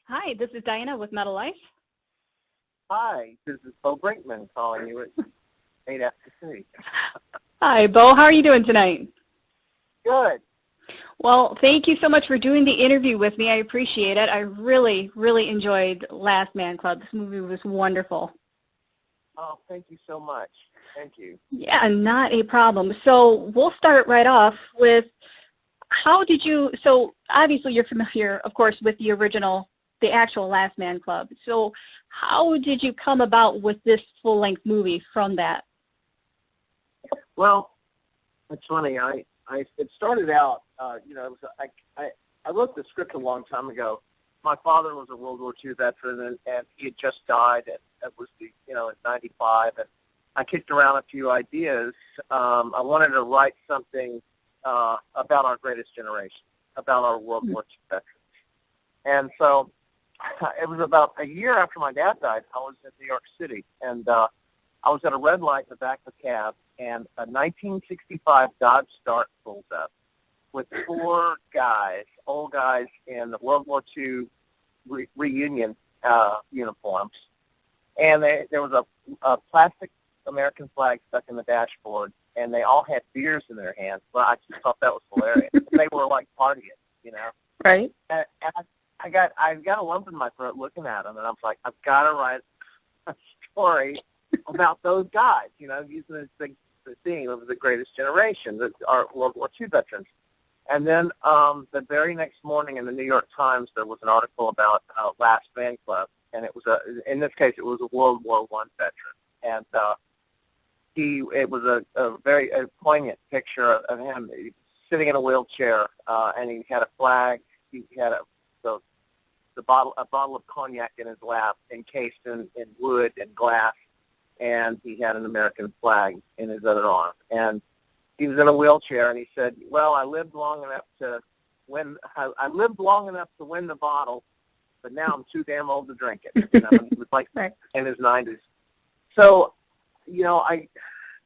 Hi, this is Diana with Metal Life. Hi, this is Bo Brinkman calling you at 8 after 3. Hi, Bo. How are you doing tonight? Good. Well, thank you so much for doing the interview with me. I appreciate it. I really, really enjoyed Last Man Club. This movie was wonderful. Oh, thank you so much. Thank you. Yeah, not a problem. So we'll start right off with so obviously you're familiar, of course, with the actual Last Man Club. So how did you come about with this full-length movie from that? Well, it's funny. It started out, it was, I wrote the script a long time ago. My father was a World War II veteran, and he had just died, and it was in 95, and I kicked around a few ideas. I wanted to write something about our greatest generation, about our World War II veterans. And so it was about a year after my dad died. I was in New York City, and I was at a red light in the back of the cab, and a 1965 Dodge Start pulled up with four guys, old guys in the World War II reunion uniforms. And there was a plastic American flag stuck in the dashboard, and they all had beers in their hands. Well, I just thought that was hilarious. They were like partying. Right. And I got a lump in my throat looking at them, and I was like, I've got to write a story about those guys, using this big theme of the greatest generation, our World War II veterans. And then the very next morning in the New York Times, there was an article about Last Man Club, and it was in this case, it was a World War I veteran, and it was a very poignant picture of him sitting in a wheelchair, and he had a flag. He had a bottle of cognac in his lap, encased in wood and glass, and he had an American flag in his other arm. And he was in a wheelchair, and he said, "Well, I lived long enough to win. I lived long enough to win the bottle, but now I'm too damn old to drink it." He was like in his 90s. So,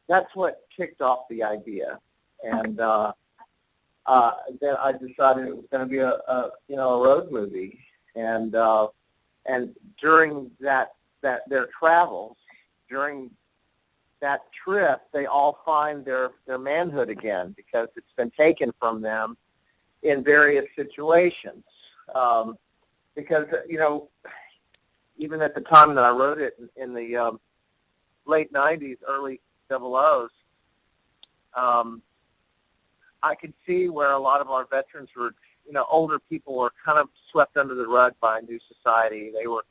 that's what kicked off the idea, and then I decided it was going to be a road movie, and during their travels, during that trip, they all find their manhood again because it's been taken from them in various situations. Because even at the time that I wrote it in the late 90s, early 00s, I could see where a lot of our veterans were, older people were kind of swept under the rug by a new society. They were,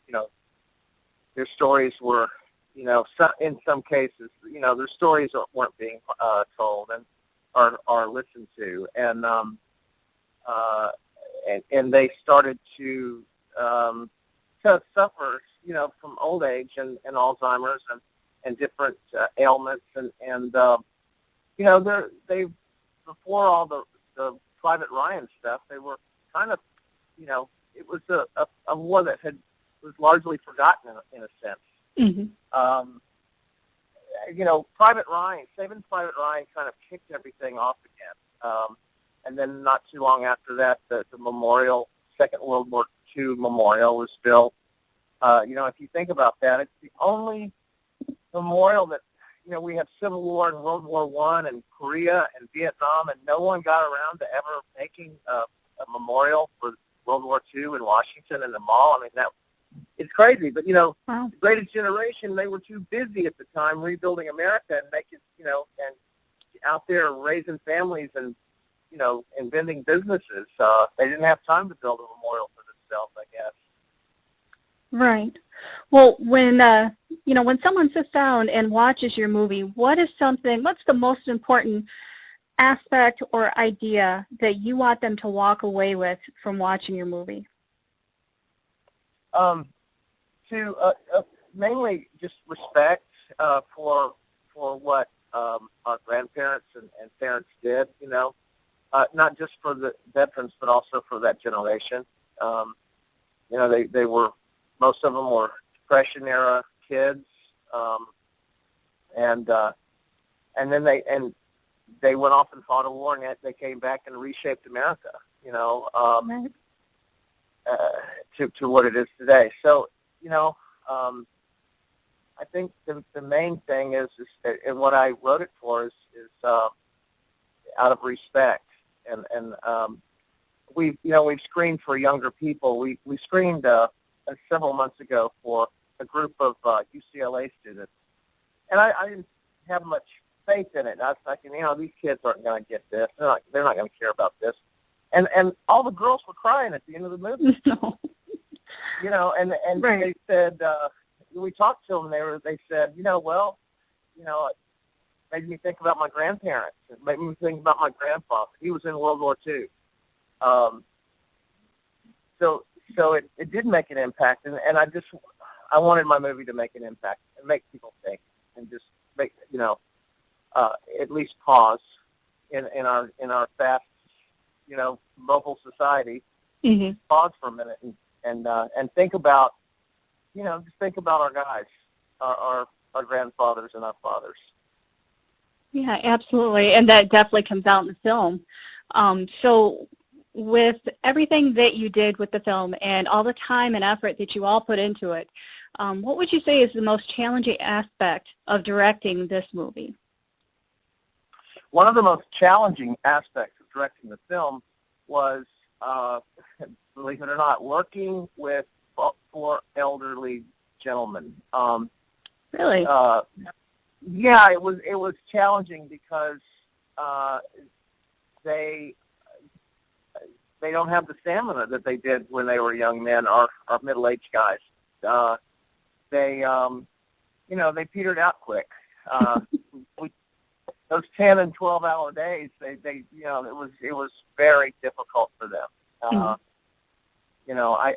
their stories were, in some cases, their stories weren't being told and or listened to, and they started to suffer, from old age and Alzheimer's and different ailments, and they before all the Private Ryan stuff, they were kind of, it was a war that was largely forgotten in a sense. Mm-hmm. Saving Private Ryan kind of kicked everything off again. And then not too long after that, the memorial, Second World War II memorial was built. If you think about that, it's the only memorial that, we have Civil War and World War I and Korea and Vietnam, and no one got around to ever making a memorial for World War II in Washington and the Mall. I mean, it's crazy, but, Wow. The greatest generation, they were too busy at the time rebuilding America and making, and out there raising families and, inventing businesses. They didn't have time to build a memorial for themselves, I guess. Right. Well, when someone sits down and watches your movie, what's the most important aspect or idea that you want them to walk away with from watching your movie? Mainly just respect for what our grandparents and parents did, not just for the veterans, but also for that generation. They were, most of them were Depression era kids, and then they went off and fought a war, and they came back and reshaped America. Right. to what it is today. So, you know, I think the main thing is and what I wrote it for is out of respect, and we've screened for younger people. We screened several months ago for a group of UCLA students, and I didn't have much faith in it. I was thinking, these kids aren't going to get this. They're not going to care about this. And all the girls were crying at the end of the movie. No. And Right. they said, we talked to them. They said, it made me think about my grandparents. It made me think about my grandfather. He was in World War II. So it did make an impact, and I wanted my movie to make an impact and make people think, and just make at least pause in our fast mobile society. Mm-hmm. Pause for a minute and think about just think about our guys, our grandfathers and our fathers. Yeah, absolutely, and that definitely comes out in the film. So with everything that you did with the film and all the time and effort that you all put into it, what would you say is the most challenging aspect of directing this movie? One of the most challenging aspects of directing the film was, believe it or not, working with four elderly gentlemen. Really? Yeah, it was challenging because they don't have the stamina that they did when they were young men or middle-aged guys. They petered out quick. Those 10 and 12-hour days, it was very difficult for them.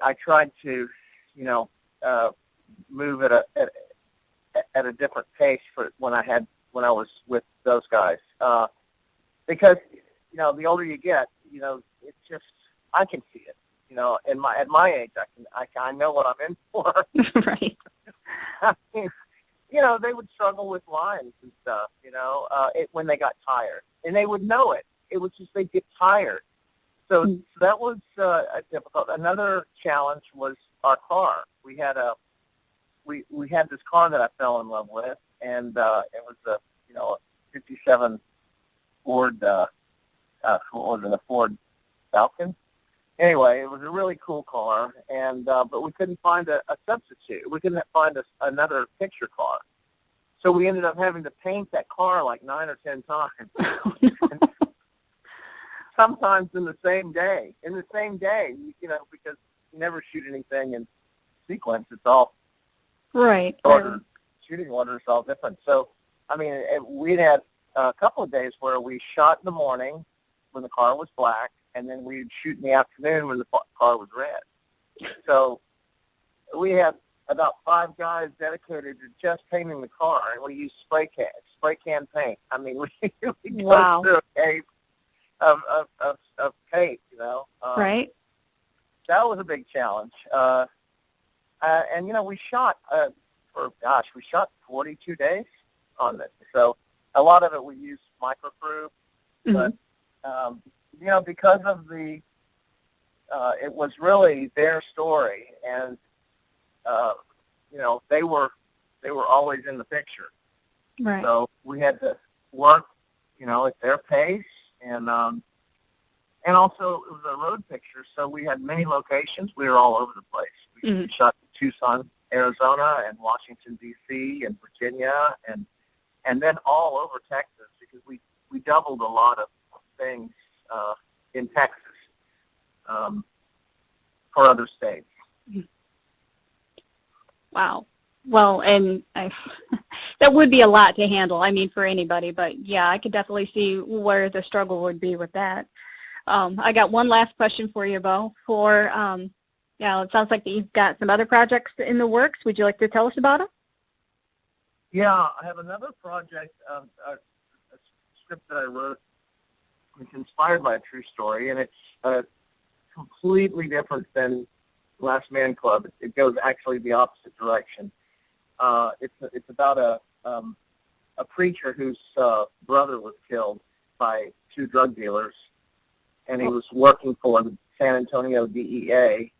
I tried to, move at a different pace for when I was with those guys, because the older you get, it's just I can see it. At my age, I know what I'm in for. Right. I mean, they would struggle with lines and stuff, when they got tired. And they would know it. It was just they'd get tired. So that was difficult. Another challenge was our car. We had we had this car that I fell in love with, and it was a 57 Ford, a Ford Falcon. Anyway, it was a really cool car, and but we couldn't find a substitute. We couldn't find another picture car. So we ended up having to paint that car like 9 or 10 times. Sometimes in the same day. Because you never shoot anything in sequence. It's all right. Shooting order is all different. So, I mean, we'd had a couple of days where we shot in the morning when the car was black, and then we'd shoot in the afternoon when the car was red. So we had about 5 guys dedicated to just painting the car, and we used spray can paint. I mean, we Wow. go through a cave of paint, Right. That was a big challenge. And we shot we shot 42 days on this. So a lot of it we used microcrew, but because of it was really their story, and they were always in the picture. Right. So we had to work, at their pace, and also it was a road picture, so we had many locations. We were all over the place. We shot in Tucson, Arizona, and Washington, D.C., and Virginia, and then all over Texas, because we doubled a lot of things in Texas for other states. Wow. Well, and that would be a lot to handle, I mean, for anybody. But, yeah, I could definitely see where the struggle would be with that. I got one last question for you, Bo. It sounds like that you've got some other projects in the works. Would you like to tell us about them? Yeah, I have another project, a script that I wrote. It's inspired by a true story, and it's completely different than Last Man Club. It goes actually the opposite direction. It's about a preacher whose brother was killed by 2 drug dealers, and he was working for the San Antonio DEA,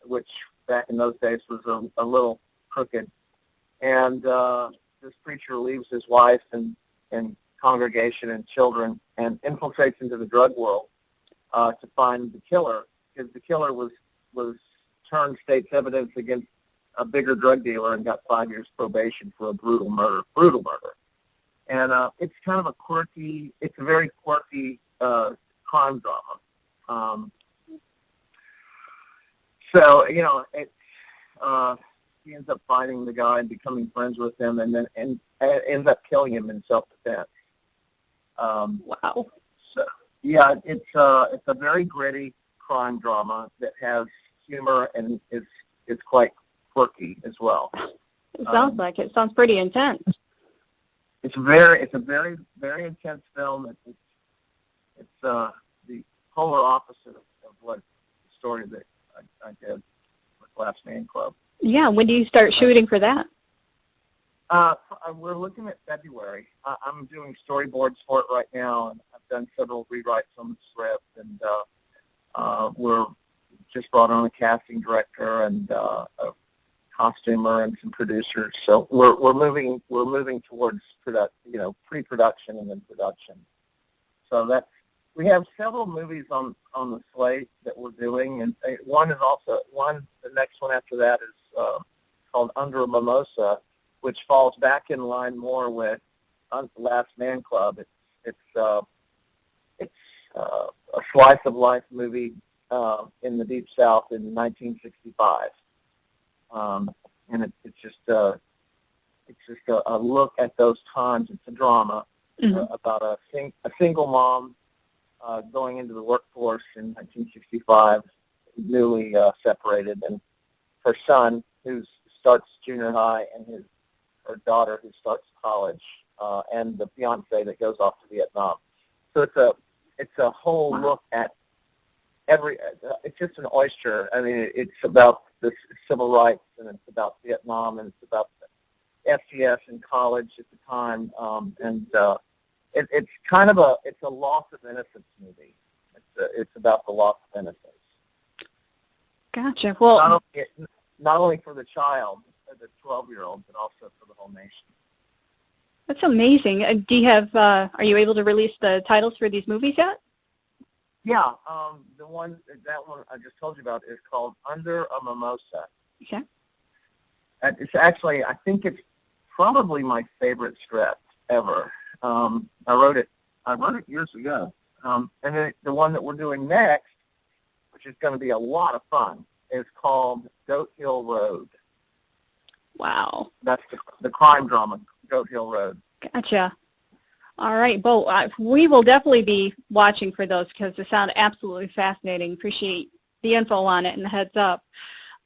which back in those days was a little crooked. And this preacher leaves his wife and congregation and children and infiltrates into the drug world to find the killer, because the killer was turned state's evidence against a bigger drug dealer and got 5 years probation for a brutal murder. And it's kind of it's a very quirky crime drama. So, he ends up finding the guy and becoming friends with him, and then ends up killing him in self-defense. Wow. So, yeah, it's a very gritty crime drama that has humor and is quite quirky as well. It sounds like it. Sounds pretty intense. It's a very, very intense film. It's the polar opposite of what the story that I did with Last Man Club. Yeah. When do you start shooting for that? We're looking at February. I'm doing storyboards for it right now, and I've done several rewrites on the script, and we're just brought on a casting director and a costumer and some producers. So we're moving towards pre-production and then production. So we have several movies on the slate that we're doing, and the next one after that is called Under a Mimosa, which falls back in line more with Last Man Club. It's a slice of life movie in the Deep South in 1965, and it's just a look at those times. It's a drama about a single mom going into the workforce in 1965, newly separated, and her son who starts junior high, and her daughter who starts college, and the fiance that goes off to Vietnam. So it's a whole look at it's just an oyster. I mean, it's about the civil rights, and it's about Vietnam, and it's about the FGS in college at the time, and it's kind of a loss of innocence movie. It's about the loss of innocence. Gotcha. Well, not only for the child, the 12-year-old, but also for the whole nation. that's amazing. Do you have? Are you able to release the titles for these movies yet? Yeah, that one I just told you about is called Under a Mimosa. Okay. It's actually, I think it's probably my favorite script ever. I wrote it years ago. And then the one that we're doing next, which is going to be a lot of fun, is called Goat Hill Road. Wow. That's the crime drama, Goat Hill Road. Gotcha. All right, Bo, we will definitely be watching for those because they sound absolutely fascinating. Appreciate the info on it and the heads up.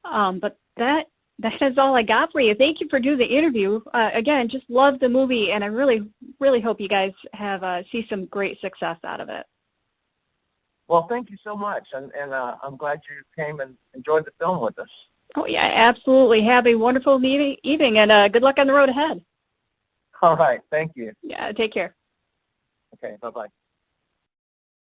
But that is all I got for you. Thank you for doing the interview. Again, just love the movie, and I really, really hope you guys see some great success out of it. Well, thank you so much, and I'm glad you came and enjoyed the film with us. Oh, yeah, absolutely. Have a wonderful evening, and good luck on the road ahead. All right, thank you. Yeah, take care. Okay, bye-bye.